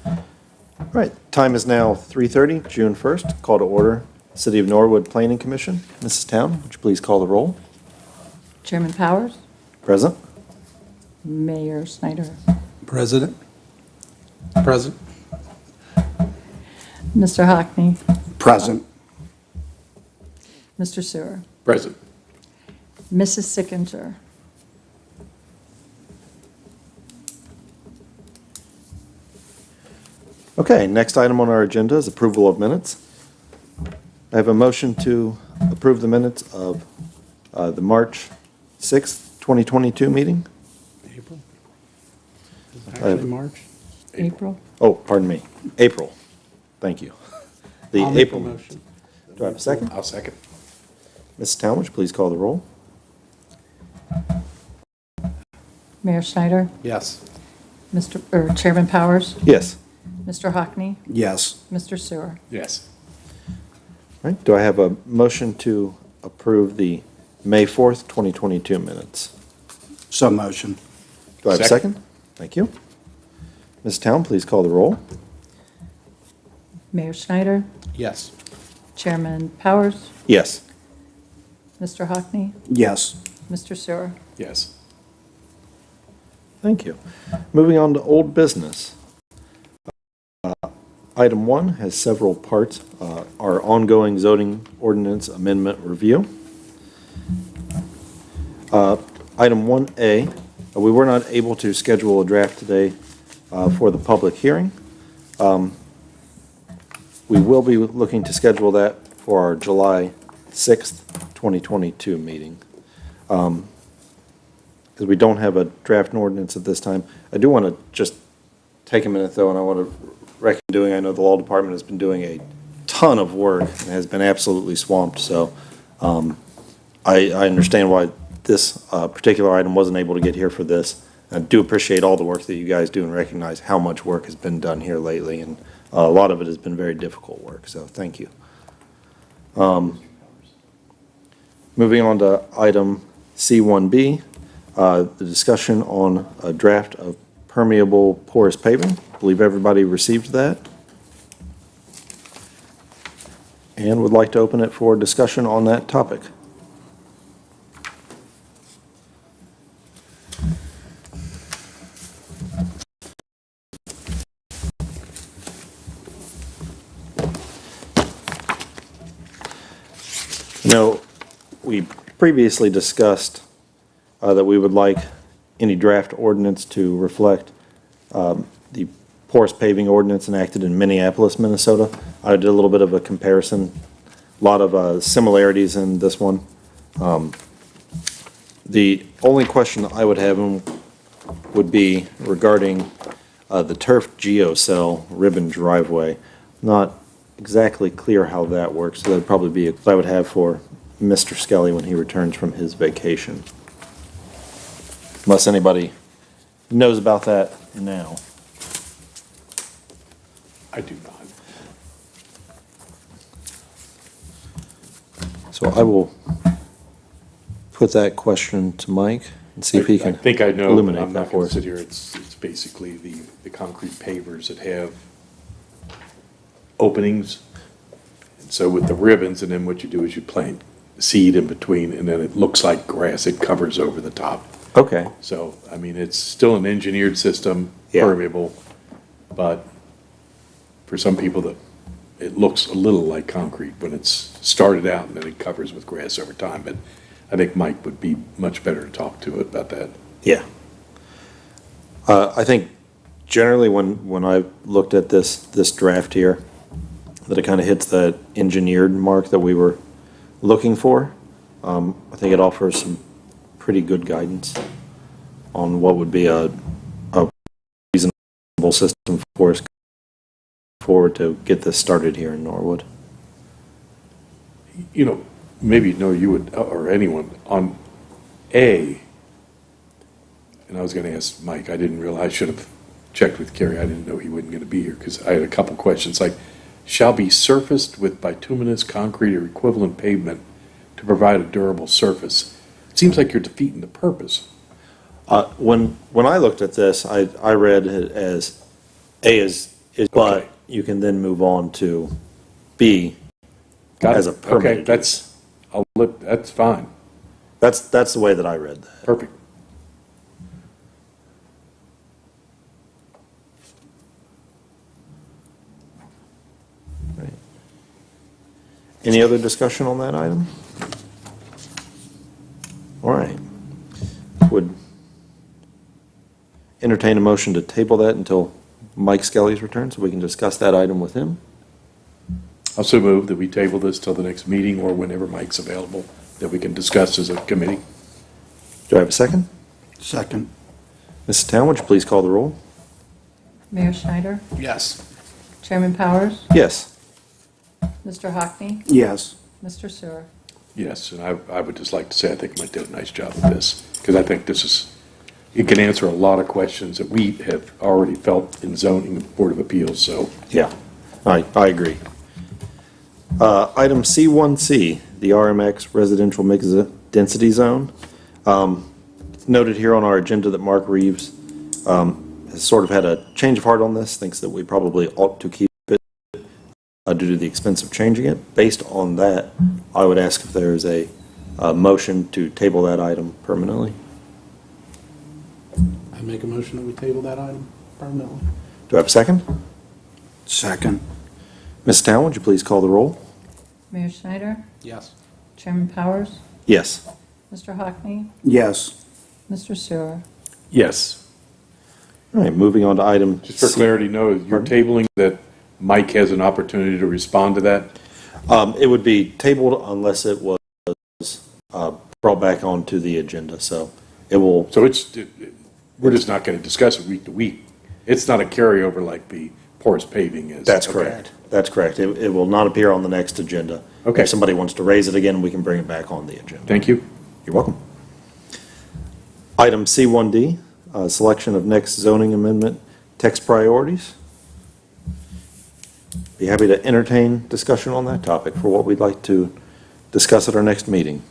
All right, time is now 3:30, June 1st. Call to order, City of Norwood Planning Commission. Mrs. Town, would you please call the roll? Chairman Powers, Present. Mayor Snyder, President. Present. Mr. Hockney, Present. Mr. Sewer, Present. Mrs. Sickinger, Okay, next item on our agenda is approval of minutes. I have a motion to approve the minutes of the March 6th, 2022 meeting. April? Is it I have- actually March? April. Oh, pardon me, April. Thank you. The I'll make April the minutes. motion. Do I have a second? I'll second. Mrs. Town, would you please call the roll? Mayor Snyder, Yes. Chairman Powers, Yes. Mr. Hockney, Yes. Mr. Sewer, Yes. All right, do I have a motion to approve the May 4th, 2022 minutes? So motion. Do I have a Second. second? Thank you. Ms. Town, please call the roll. Mayor Snyder, Yes. Chairman Powers, Yes. Mr. Hockney, Yes. Mr. Sewer, Yes. Thank you. Moving on to old business. Item 1 has several parts. Our ongoing zoning ordinance amendment review. Item 1A, we were not able to schedule a draft today for the public hearing. We will be looking to schedule that for our July 6th, 2022 meeting. Because we don't have a draft ordinance at this time. I do want to just take a minute, though, and I want to I know the law department has been doing a ton of work and has been absolutely swamped, so I understand why this particular item wasn't able to get here for this. I do appreciate all the work that you guys do and recognize how much work has been done here lately, and a lot of it has been very difficult work, so thank you. Moving on to item C1B, the discussion on a draft of permeable porous paving. I believe everybody received that. And would like to open it for discussion on that topic. You know, we previously discussed that we would like any draft ordinance to reflect the porous paving ordinance enacted in Minneapolis, Minnesota. I did a little bit of a comparison, a lot of similarities in this one. The only question I would have would be regarding the turf geocell ribbon driveway. Not exactly clear how that works, so that'd probably be I would have for Mr. Skelly when he returns from his vacation. Unless anybody knows about that now. I do not. So I will put that question to Mike and see if he I can think I know, but illuminate I'm that not for going us. to sit here. It's basically the concrete pavers that have openings. And so with the ribbons, and then what you do is you plant seed in between, and then it looks like grass. It covers over the top. Okay, So, I mean, it's still an engineered system, Yeah. permeable, but for some people, it looks a little like concrete when it's started out, and then it covers with grass over time. But I think Mike would be much better to talk to about that. yeah. I think generally when I looked at this draft here, that it kind of hits that engineered mark that we were looking for. I think it offers some pretty good guidance on what would be a reasonable system for us forward to get this started here in Norwood. You know, maybe, no, you would, or anyone, on A, and I was going to ask Mike, I didn't realize, I should have checked with Kerry, I didn't know he wasn't going to be here, because I had a couple questions, like, shall be surfaced with bituminous concrete or equivalent pavement to provide a durable surface. It seems like you're defeating the purpose. When I looked at this, I read it as A is But Okay. you can then move on to B Got as it. a permitted Okay, that's fine. That's the way that I read that. Perfect. Right. Any other discussion on that item? All right. Would entertain a motion to table that until Mike Skelly's return, so we can discuss that item with him. Also move that we table this till the next meeting or whenever Mike's available, that we can discuss as a committee. Do I have a second? Second. Mrs. Town, would you please call the roll? Mayor Schneider, Yes. Chairman Powers, Yes. Mr. Hockney, Yes. Mr. Sewer. Yes, and I would just like to say I think Mike did a nice job with this, because I think it can answer a lot of questions that we have already felt in zoning and Board of Appeals, so. Yeah, I agree. Item C1C, the RMX Residential Mixed Density Zone. It's noted here on our agenda that Mark Reeves has sort of had a change of heart on this, thinks that we probably ought to keep it due to the expense of changing it. Based on that, I would ask if there is a motion to table that item permanently. I make a motion that we table that item permanently. Do I have a second? Second. Ms. Town, would you please call the roll? Mayor Schneider, Yes. Chairman Powers, Yes. Mr. Hockney, Yes. Mr. Sewer. Yes. All right, moving on to item Just for C. clarity, no, you're tabling that Mike has an opportunity to respond to that? It would be tabled unless it was brought back onto the agenda, so it will, So we're just not going to discuss it week to week. It's not a carryover like the porous paving is. that's Okay. correct. That's correct. It will not appear on the next agenda. Okay. If somebody wants to raise it again, we can bring it back on the agenda. Thank you. You're welcome. Item C1D, selection of next zoning amendment text priorities. Be happy to entertain discussion on that topic for what we'd like to discuss at our next meeting.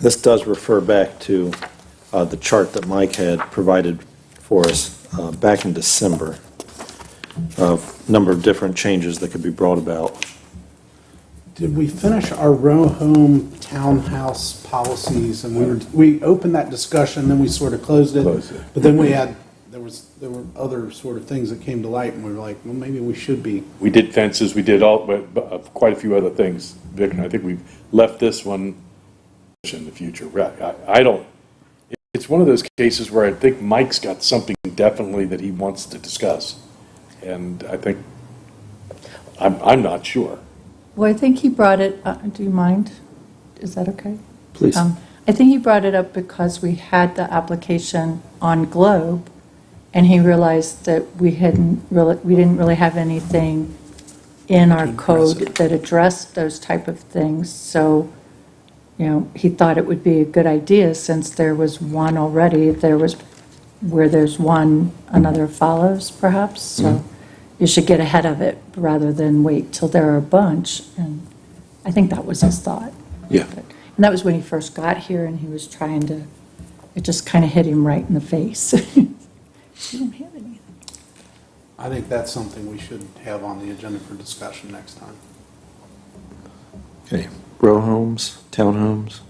This does refer back to the chart that Mike had provided for us back in December of number of different changes that could be brought about. Did we finish our row home townhouse policies and we opened that discussion, then we sort of closed it? Closed it. But then there were other sort of things that came to light and we were like, well, maybe we should be. We did fences, we did quite a few other things, Vic, and I think we've left this one in the future. I don't, it's one of those cases where I think Mike's got something definitely that he wants to discuss. And I think, I'm not sure. Well, I think he brought it, do you mind? Is that okay? Please. I think he brought it up because we had the application on Globe, and he realized that we didn't really have anything in our code that addressed those type of things. So, he thought it would be a good idea, since there was one already, where there's one, another follows, perhaps. So you should get ahead of it rather than wait till there are a bunch. And I think that was his thought. Yeah. And that was when he first got here, and he was trying to, it just kind of hit him right in the face. You don't have anything. I think that's something we should have on the agenda for discussion next time. Okay, row homes, townhomes.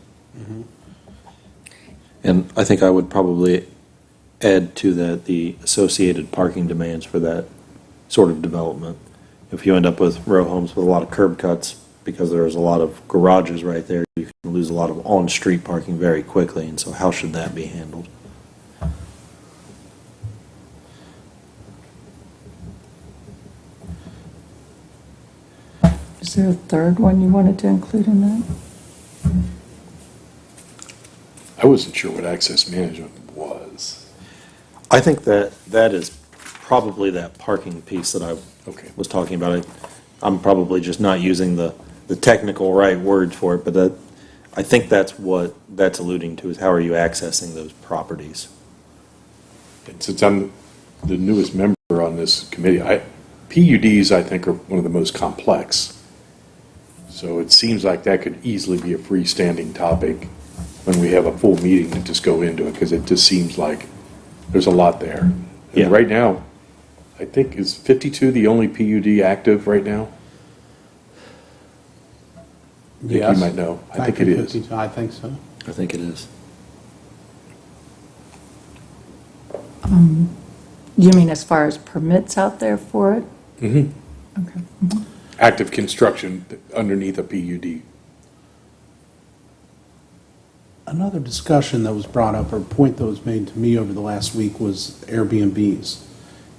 And I think I would probably add to that the associated parking demands for that sort of development. If you end up with row homes with a lot of curb cuts, because there's a lot of garages right there, you can lose a lot of on-street parking very quickly, and so how should that be handled? Is there a third one you wanted to include in that? I wasn't sure what access management was. I think that is probably that parking piece that I Okay. was talking about. I'm probably just not using the technical right word for it, but I think that's what that's alluding to, is how are you accessing those properties? And since I'm the newest member on this committee, PUDs, I think, are one of the most complex. So it seems like that could easily be a freestanding topic when we have a full meeting to just go into it, because it just seems like there's a lot there. Yeah. And right now, I think, is 52 the only PUD active right now? I think Yes. you might know. I think it is. 52, I think so. I think it is. You mean as far as permits out there for it? Mm-hmm. Okay. Active construction underneath a PUD. Another discussion that was brought up, or point that was made to me over the last week, was Airbnbs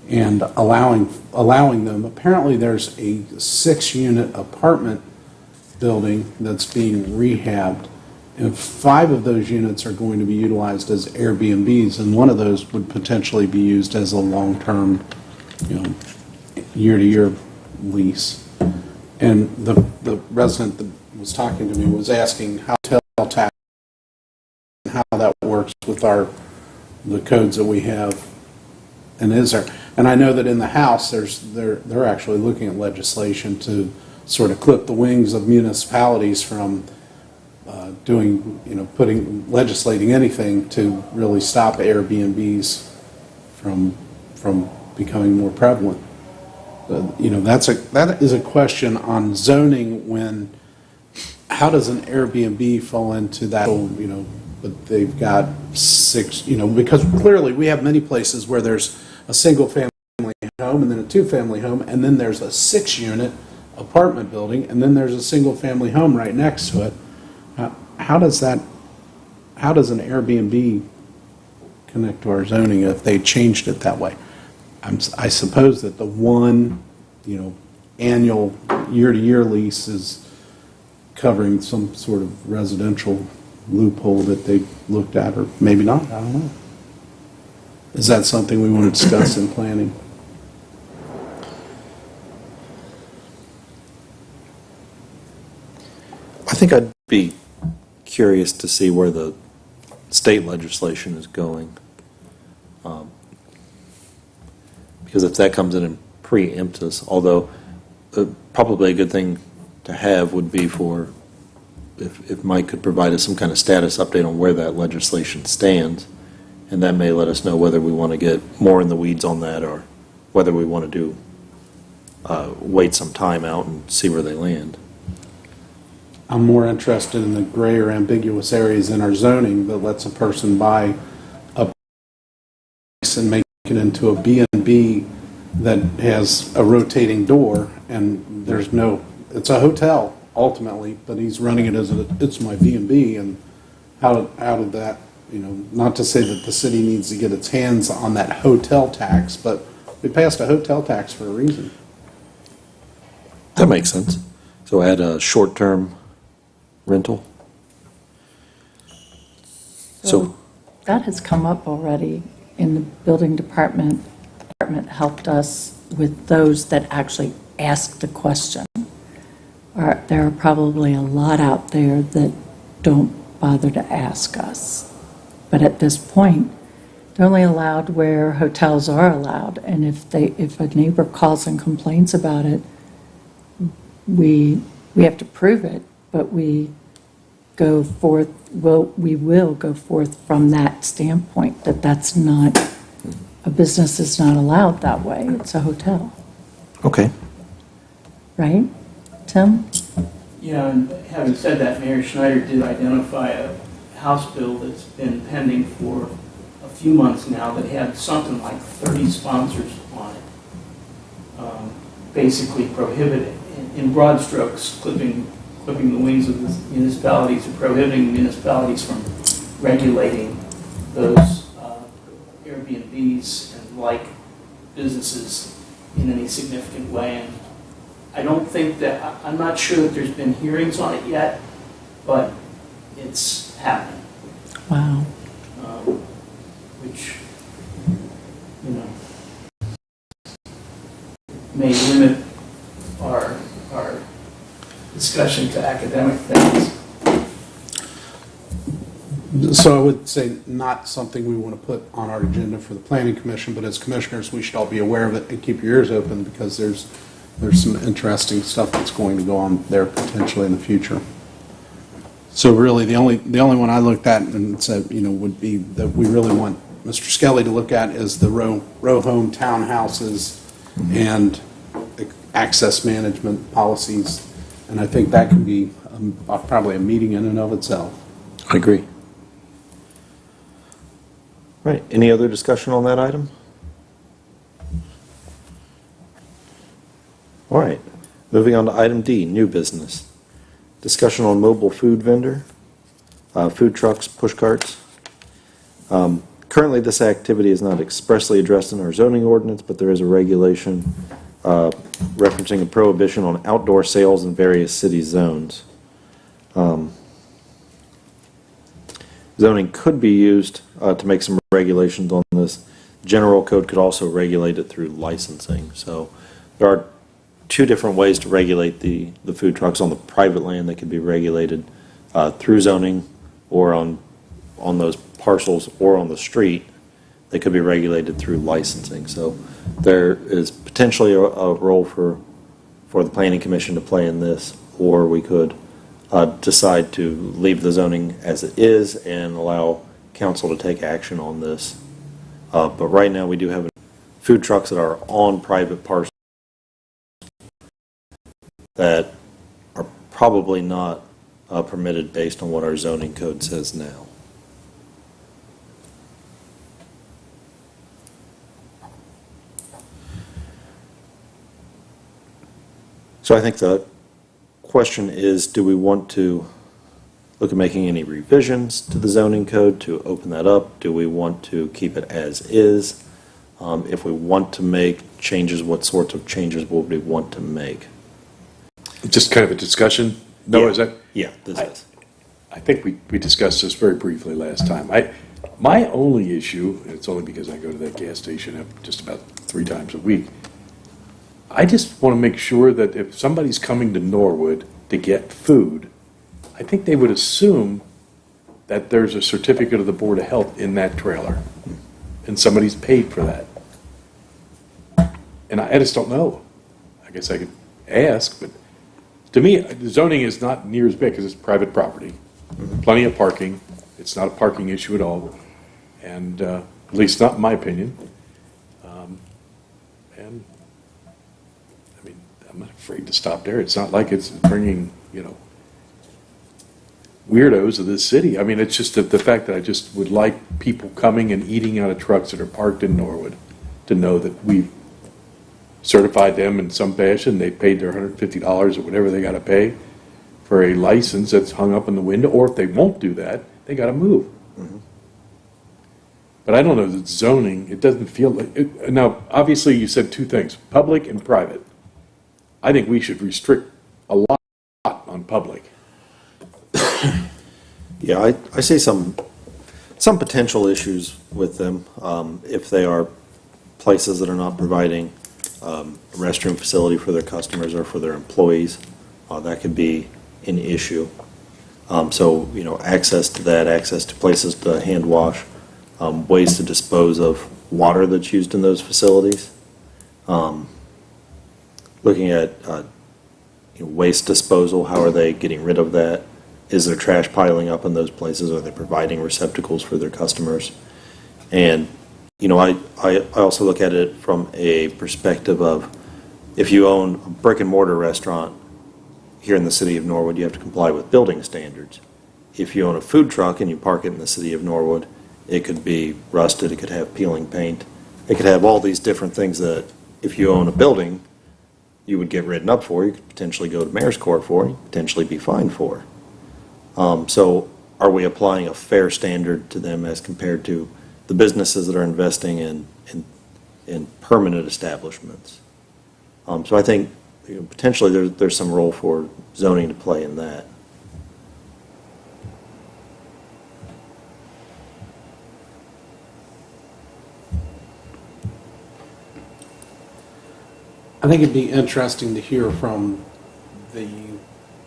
and allowing them. Apparently, there's a 6-unit apartment building that's being rehabbed, and 5 of those units are going to be utilized as Airbnbs, and one of those would potentially be used as a long-term, year-to-year lease. And the resident that was talking to me was asking how hotel tax, how that works with the codes that we have, and is there? And I know that in the House, they're actually looking at legislation to sort of clip the wings of municipalities from legislating anything to really stop Airbnbs from becoming more prevalent. That is a question on zoning. How does an Airbnb fall into that? But they've got 6. Because clearly we have many places where there's a single family home and then a 2-family home, and then there's a 6-unit apartment building, and then there's a single family home right next to it. How does an Airbnb connect to our zoning if they changed it that way? I suppose that the one, annual year-to-year lease is covering some sort of residential loophole that they looked at, or maybe not, I don't know. Is that something we want to discuss in planning? I think I'd be curious to see where the state legislation is going. Because if that comes in and preempts us, although probably a good thing to have would be for, if Mike could provide us some kind of status update on where that legislation stands, and that may let us know whether we want to get more in the weeds on that or whether we want to wait some time out and see where they land. I'm more interested in the gray or ambiguous areas in our zoning that lets a person buy a place and make it into a B&B that has a rotating door, and it's a hotel ultimately, but he's running it as it's my B&B, and how did that, not to say that the city needs to get its hands on that hotel tax, but we passed a hotel tax for a reason. That makes sense. So add a short-term rental. So That has come up already in the building department. The department helped us with those that actually asked the question. There are probably a lot out there that don't bother to ask us. But at this point, they're only allowed where hotels are allowed. And if a neighbor calls and complains about it, we have to prove it, but we will go forth from that standpoint, that's not, a business is not allowed that way. It's a hotel, okay. right? Tim? Yeah, and having said that, Mayor Schneider did identify a House bill that's been pending for a few months now that had something like 30 sponsors on it, basically prohibiting, in broad strokes, clipping the wings of the municipalities and prohibiting municipalities from regulating those Airbnbs and like businesses in any significant way. And I don't think that, I'm not sure that there's been hearings on it yet, but it's happening. Wow. Which, may limit our discussion to academic things. So I would say not something we want to put on our agenda for the planning commission, but as commissioners, we should all be aware of it and keep your ears open, because there's there's some interesting stuff that's going to go on there potentially in the future. So really, the only one I looked at and said, would be that we really want Mr. Skelly to look at is the row home townhouses and access management policies. And I think that can be probably a meeting in and of itself. I agree. Right, any other discussion on that item? All right, moving on to item D, new business. Discussion on mobile food vendor, food trucks, push carts. Currently, this activity is not expressly addressed in our zoning ordinance, but there is a regulation referencing a prohibition on outdoor sales in various city zones. Zoning could be used to make some regulations on this. General code could also regulate it through licensing. So there are two different ways to regulate the food trucks. On the private land, they could be regulated through zoning, or on those parcels or on the street, they could be regulated through licensing. So there is potentially a role for the Planning Commission to play in this, or we could decide to leave the zoning as it is and allow council to take action on this. But right now, we do have food trucks that are on private parcels that are probably not permitted based on what our zoning code says now. So I think the question is, do we want to look at making any revisions to the zoning code to open that up? Do we want to keep it as is? If we want to make changes, what sorts of changes would we want to make? Just kind of a discussion? No, Yeah. is that? Yeah, this is. I think we discussed this very briefly last time. My only issue, and it's only because I go to that gas station just about 3 times a week, I just want to make sure that if somebody's coming to Norwood to get food, I think they would assume that there's a certificate of the Board of Health in that trailer, and somebody's paid for that. And I just don't know. I guess I could ask, but to me, the zoning is not near as big because it's private property. Plenty of parking. It's not a parking issue at all, and at least not in my opinion. And I mean, I'm not afraid to stop there. It's not like it's bringing, weirdos of this city. I mean, it's just the fact that I just would like people coming and eating out of trucks that are parked in Norwood to know that we've certified them in some fashion. They paid their $150 or whatever they got to pay for a license that's hung up in the window, or if they won't do that, they got to move. Mm-hmm. But I don't know that zoning, it doesn't feel like, now, obviously you said 2 things, public and private. I think we should restrict a lot on public. Yeah, I see some potential issues with them if they are places that are not providing a restroom facility for their customers or for their employees. That could be an issue. So, access to that, access to places to hand wash, ways to dispose of water that's used in those facilities. Looking at waste disposal, how are they getting rid of that? Is there trash piling up in those places? Are they providing receptacles for their customers? And, I also look at it from a perspective of, if you own a brick and mortar restaurant here in the city of Norwood, you have to comply with building standards. If you own a food truck and you park it in the city of Norwood, it could be rusted, it could have peeling paint, it could have all these different things that if you own a building, you would get written up for, you could potentially go to mayor's court for, you could potentially be fined for. So are we applying a fair standard to them as compared to the businesses that are investing in permanent establishments? So I think potentially there's some role for zoning to play in that. I think it'd be interesting to hear from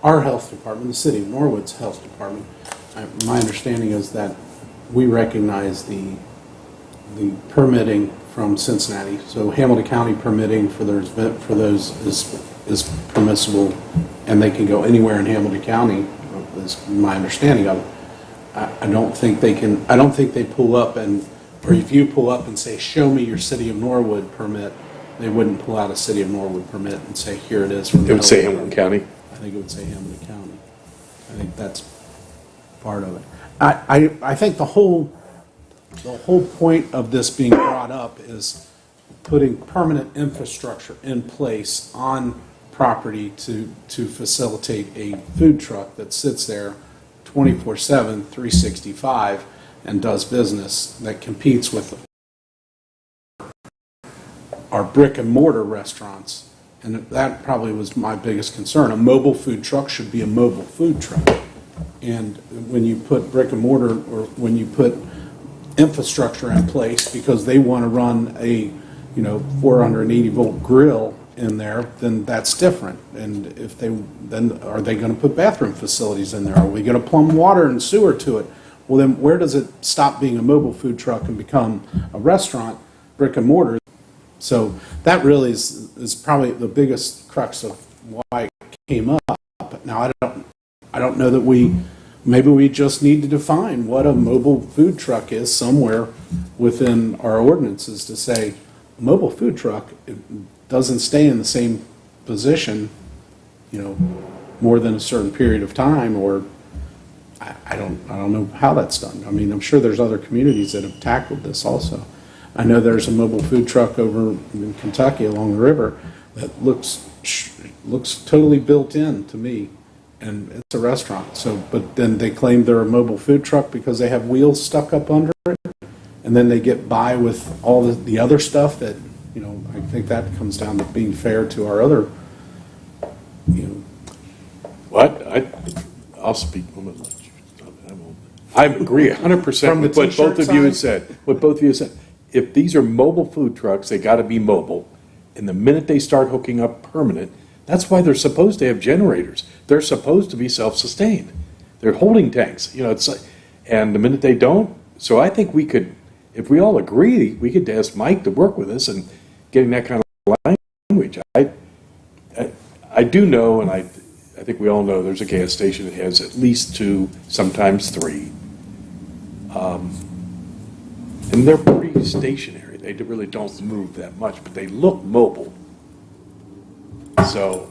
our health department, the city of Norwood's health department. My understanding is that we recognize the permitting from Cincinnati. So Hamilton County permitting for those is permissible, and they can go anywhere in Hamilton County, is my understanding of it. I don't think they pull up or if you pull up and say, show me your City of Norwood permit, they wouldn't pull out a City of Norwood permit and say, here it is. It would say Hamilton County. I think it would say Hamilton County. I think that's part of it. I think the whole point of this being brought up is putting permanent infrastructure in place on property to facilitate a food truck that sits there 24/7, 365, and does business that competes with our brick and mortar restaurants. And that probably was my biggest concern. A mobile food truck should be a mobile food truck. And when you put brick and mortar, or when you put infrastructure in place because they want to run a 480 volt grill in there, then that's different. And then are they going to put bathroom facilities in there? Are we going to plumb water and sewer to it? Well, then where does it stop being a mobile food truck and become a restaurant, brick and mortar? So that really is probably the biggest crux of why it came up. Now, I don't know that maybe we just need to define what a mobile food truck is somewhere within our ordinances to say, a mobile food truck, it doesn't stay in the same position, more than a certain period of time, or I don't know how that's done. I mean, I'm sure there's other communities that have tackled this also. I know there's a mobile food truck over in Kentucky along the river that looks totally built in to me, and it's a restaurant. So, but then they claim they're a mobile food truck because they have wheels stuck up under it, and then they get by with all the other stuff that, I think that comes down to being fair to our other, What? I'll speak. I agree 100% with what both of you have said. If these are mobile food trucks, they got to be mobile. And the minute they start hooking up permanent, that's why they're supposed to have generators. They're supposed to be self-sustained. They're holding tanks. It's like, and the minute they don't, so I think we could, if we all agree, we could ask Mike to work with us and getting that kind of language. I do know, and I think we all know, there's a gas station that has at least 2, sometimes 3. And they're pretty stationary. They really don't move that much, but they look mobile. So,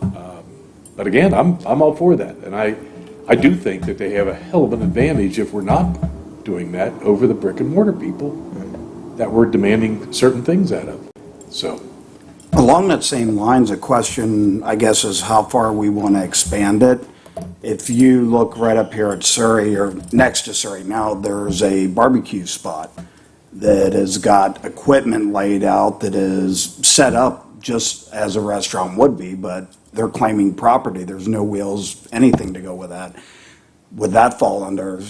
but again, I'm all for that. And I do think that they have a hell of an advantage if we're not doing that over the brick and mortar people that we're demanding certain things out of. So, along that same lines, a question, I guess, is how far we want to expand it. If you look right up here at Surrey, or next to Surrey now, there's a barbecue spot that has got equipment laid out that is set up just as a restaurant would be, but they're claiming property. There's no wheels, anything to go with that. Would that fall under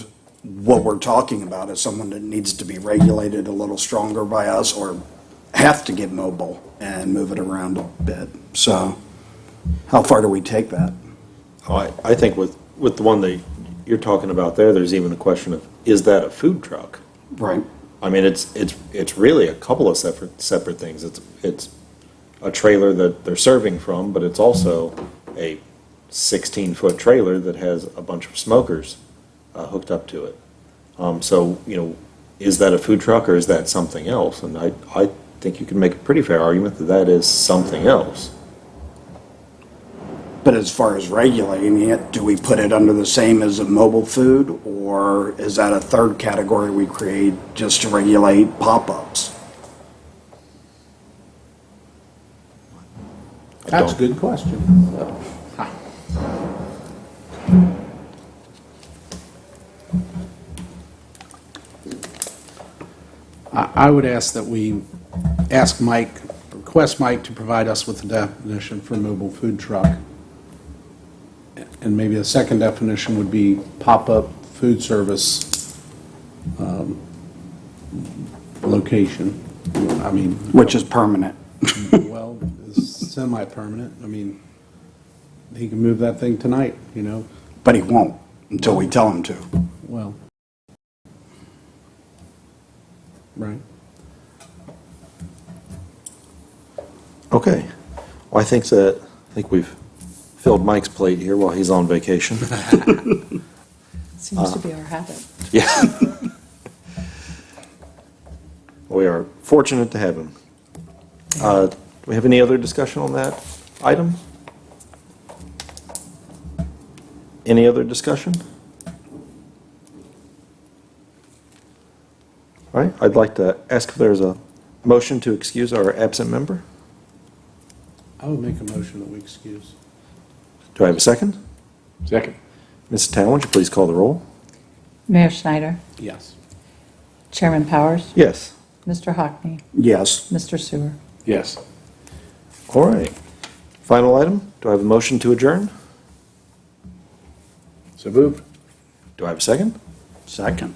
what we're talking about as someone that needs to be regulated a little stronger by us, or have to get mobile and move it around a bit? So how far do we take that? I think with the one that you're talking about there's even a question of, is that a food truck? Right. I mean, it's really a couple of separate things. It's a trailer that they're serving from, but it's also a 16-foot trailer that has a bunch of smokers hooked up to it. So, is that a food truck or is that something else? And I think you can make a pretty fair argument that that is something else. But as far as regulating it, do we put it under the same as a mobile food, or is that a third category we create just to regulate pop-ups? That's a good question. I would ask that we request Mike to provide us with a definition for mobile food truck. And maybe a second definition would be pop-up food service location. I mean, Which is permanent. well, it's semi-permanent. I mean, he can move that thing tonight, But he won't until we tell him to. Well, right. Okay. Well, I think we've filled Mike's plate here while he's on vacation. Seems to be our habit. Yeah. We are fortunate to have him. Do we have any other discussion on that item? Any other discussion? All right, I'd like to ask if there's a motion to excuse our absent member. I would make a motion that we excuse. Do I have a second? Second. Mrs. Town, would you please call the roll? Mayor Schneider, Yes. Chairman Powers, Yes. Mr. Hockney, Yes. Mr. Sewer. Yes. All right. Final item, do I have a motion to adjourn? So moved. Do I have a second? Second.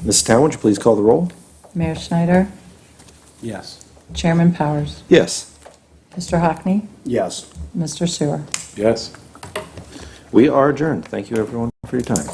Mrs. Town, would you please call the roll? Mayor Schneider, Yes. Chairman Powers, Yes. Mr. Hockney, Yes. Mr. Sewer. Yes. We are adjourned. Thank you, everyone, for your time.